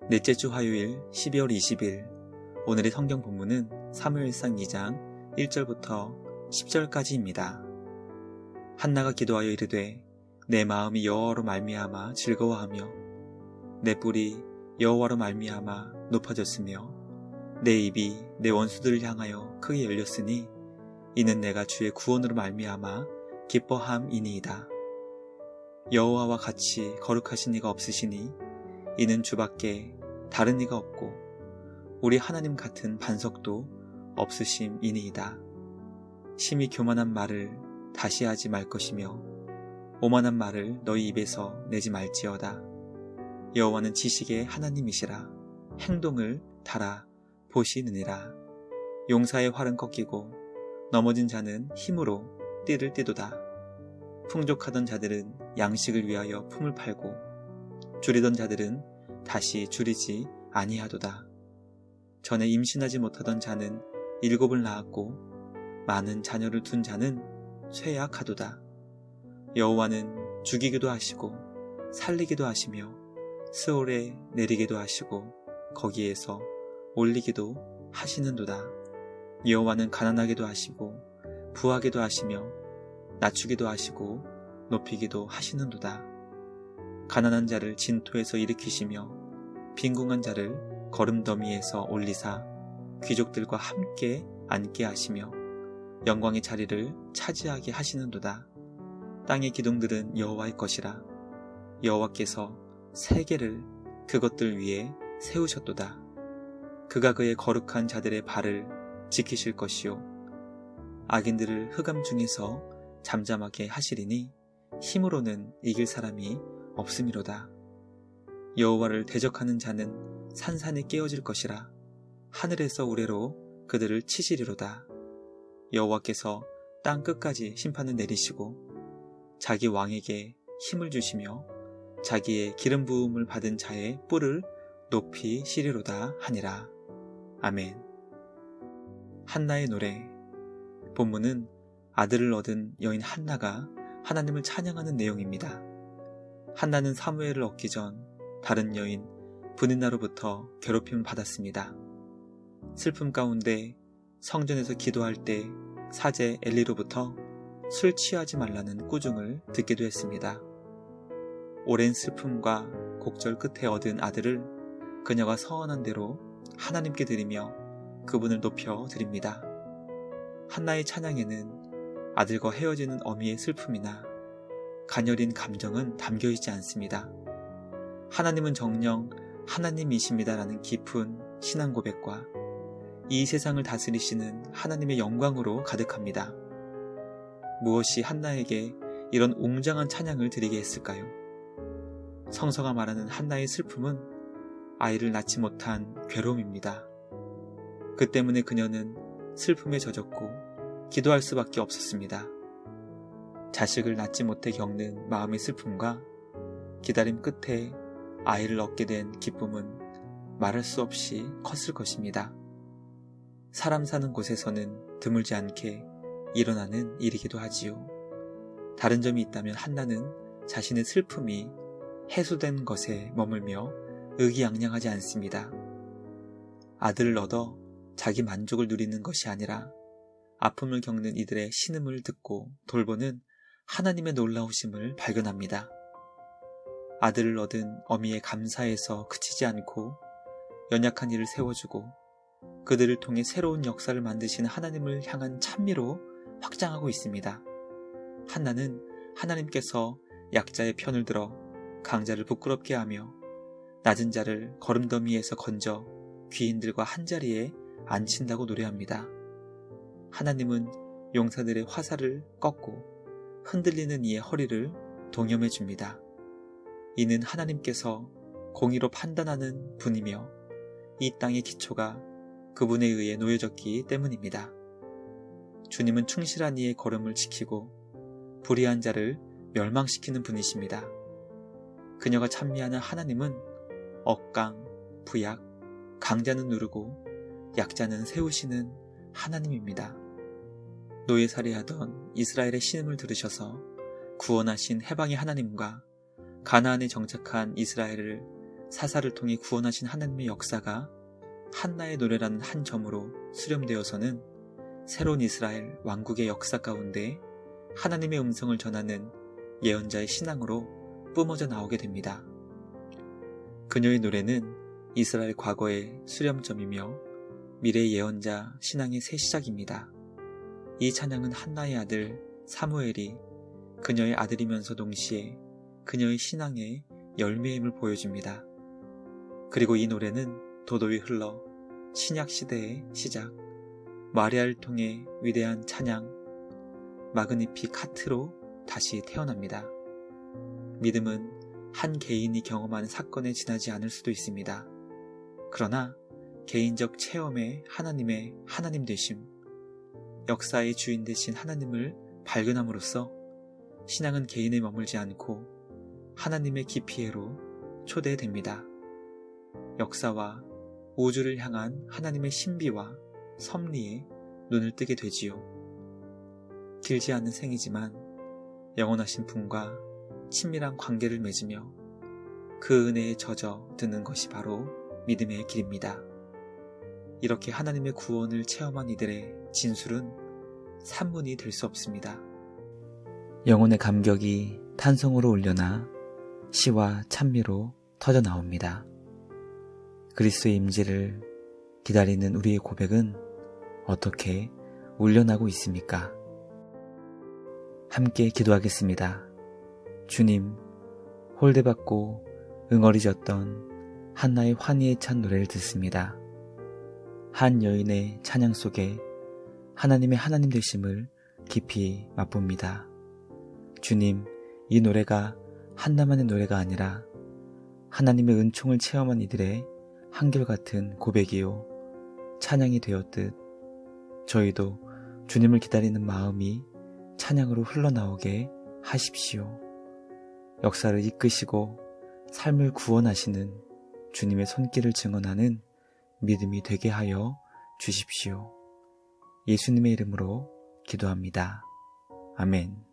넷째 주 화요일 12월 20일 오늘의 성경 본문은 사무엘상 2장 1절부터 10절까지입니다. 한나가 기도하여 이르되 내 마음이 여호와로 말미암아 즐거워하며 내 뿔이 여호와로 말미암아 높아졌으며 내 입이 내 원수들을 향하여 크게 열렸으니 이는 내가 주의 구원으로 말미암아 기뻐함이니이다. 여호와와 같이 거룩하신 이가 없으시니 이는 주밖에 다른 이가 없고 우리 하나님 같은 반석도 없으심이니이다. 심히 교만한 말을 다시 하지 말 것이며 오만한 말을 너희 입에서 내지 말지어다. 여호와는 지식의 하나님이시라. 행동을 달아 보시느니라. 용사의 활은 꺾이고 넘어진 자는 힘으로 띠를 띠도다. 풍족하던 자들은 양식을 위하여 품을 팔고 줄이던 자들은 다시 줄이지 아니하도다. 전에 임신하지 못하던 자는 7을 낳았고 많은 자녀를 둔 자는 쇠약하도다. 여호와는 죽이기도 하시고 살리기도 하시며 스올에 내리기도 하시고 거기에서 올리기도 하시는도다. 여호와는 가난하게도 하시고 부하게도 하시며 낮추기도 하시고 높이기도 하시는도다. 가난한 자를 진토에서 일으키시며 빈궁한 자를 거름더미에서 올리사 귀족들과 함께 앉게 하시며 영광의 자리를 차지하게 하시는도다. 땅의 기둥들은 여호와의 것이라. 여호와께서 세계를 그것들 위에 세우셨도다. 그가 그의 거룩한 자들의 발을 지키실 것이요 악인들을 흑암 중에서 잠잠하게 하시리니 힘으로는 이길 사람이 없음이로다. 여호와를 대적하는 자는 산산이 깨어질 것이라. 하늘에서 우레로 그들을 치시리로다. 여호와께서 땅 끝까지 심판을 내리시고 자기 왕에게 힘을 주시며 자기의 기름 부음을 받은 자의 뿔을 높이시리로다 하니라. 아멘. 한나의 노래. 본문은 아들을 얻은 여인 한나가 하나님을 찬양하는 내용입니다. 한나는 사무엘을 얻기 전 다른 여인 브니나로부터 괴롭힘을 받았습니다. 슬픔 가운데 성전에서 기도할 때 사제 엘리로부터 술 취하지 말라는 꾸중을 듣기도 했습니다. 오랜 슬픔과 곡절 끝에 얻은 아들을 그녀가 서원한 대로 하나님께 드리며 그분을 높여 드립니다. 한나의 찬양에는 아들과 헤어지는 어미의 슬픔이나 가녀린 감정은 담겨있지 않습니다. 하나님은 정녕 하나님이십니다라는 깊은 신앙 고백과 이 세상을 다스리시는 하나님의 영광으로 가득합니다. 무엇이 한나에게 이런 웅장한 찬양을 드리게 했을까요? 성서가 말하는 한나의 슬픔은 아이를 낳지 못한 괴로움입니다. 그 때문에 그녀는 슬픔에 젖었고 기도할 수밖에 없었습니다. 자식을 낳지 못해 겪는 마음의 슬픔과 기다림 끝에 아이를 얻게 된 기쁨은 말할 수 없이 컸을 것입니다. 사람 사는 곳에서는 드물지 않게 일어나는 일이기도 하지요. 다른 점이 있다면 한나는 자신의 슬픔이 해소된 것에 머물며 의기양양하지 않습니다. 아들을 얻어 자기 만족을 누리는 것이 아니라 아픔을 겪는 이들의 신음을 듣고 돌보는 하나님의 놀라우심을 발견합니다. 아들을 얻은 어미의 감사에서 그치지 않고 연약한 이를 세워주고 그들을 통해 새로운 역사를 만드시는 하나님을 향한 찬미로 확장하고 있습니다. 한나는 하나님께서 약자의 편을 들어 강자를 부끄럽게 하며 낮은 자를 거름더미에서 건져 귀인들과 한자리에 앉힌다고 노래합니다. 하나님은 용사들의 화살을 꺾고 흔들리는 이의 허리를 동염해 줍니다. 이는 하나님께서 공의로 판단하는 분이며 이 땅의 기초가 그분에 의해 놓여졌기 때문입니다. 주님은 충실한 이의 걸음을 지키고 불의한 자를 멸망시키는 분이십니다. 그녀가 찬미하는 하나님은 억강, 부약, 강자는 누르고 약자는 세우시는 하나님입니다. 노예살이하던 이스라엘의 신음을 들으셔서 구원하신 해방의 하나님과 가나안에 정착한 이스라엘을 사사를 통해 구원하신 하나님의 역사가 한나의 노래라는 한 점으로 수렴되어서는 새로운 이스라엘 왕국의 역사 가운데 하나님의 음성을 전하는 예언자의 신앙으로 뿜어져 나오게 됩니다. 그녀의 노래는 이스라엘 과거의 수렴점이며 미래의 예언자 신앙의 새 시작입니다. 이 찬양은 한나의 아들 사무엘이 그녀의 아들이면서 동시에 그녀의 신앙의 열매임을 보여줍니다. 그리고 이 노래는 도도히 흘러 신약 시대의 시작, 마리아를 통해 위대한 찬양, 마그니피카트로 다시 태어납니다. 믿음은 한 개인이 경험하는 사건에 지나지 않을 수도 있습니다. 그러나 개인적 체험의 하나님의 하나님 되심, 역사의 주인 되신 하나님을 발견함으로써 신앙은 개인에 머물지 않고 하나님의 깊이에로 초대됩니다. 역사와 우주를 향한 하나님의 신비와 섭리에 눈을 뜨게 되지요. 길지 않은 생이지만 영원하신 분과 친밀한 관계를 맺으며 그 은혜에 젖어 드는 것이 바로 믿음의 길입니다. 이렇게 하나님의 구원을 체험한 이들의 진술은 산문이 될 수 없습니다. 영혼의 감격이 탄성으로 울려나 시와 찬미로 터져 나옵니다. 그리스도의 임재를 기다리는 우리의 고백은 어떻게 울려나고 있습니까? 함께 기도하겠습니다. 주님, 홀대받고 응어리졌던 한나의 환희에 찬 노래를 듣습니다. 한 여인의 찬양 속에 하나님의 하나님 되심을 깊이 맛봅니다. 주님, 이 노래가 한나만의 노래가 아니라 하나님의 은총을 체험한 이들의 한결같은 고백이요 찬양이 되었듯 저희도 주님을 기다리는 마음이 찬양으로 흘러나오게 하십시오. 역사를 이끄시고 삶을 구원하시는 주님의 손길을 증언하는 믿음이 되게 하여 주십시오. 예수님의 이름으로 기도합니다. 아멘.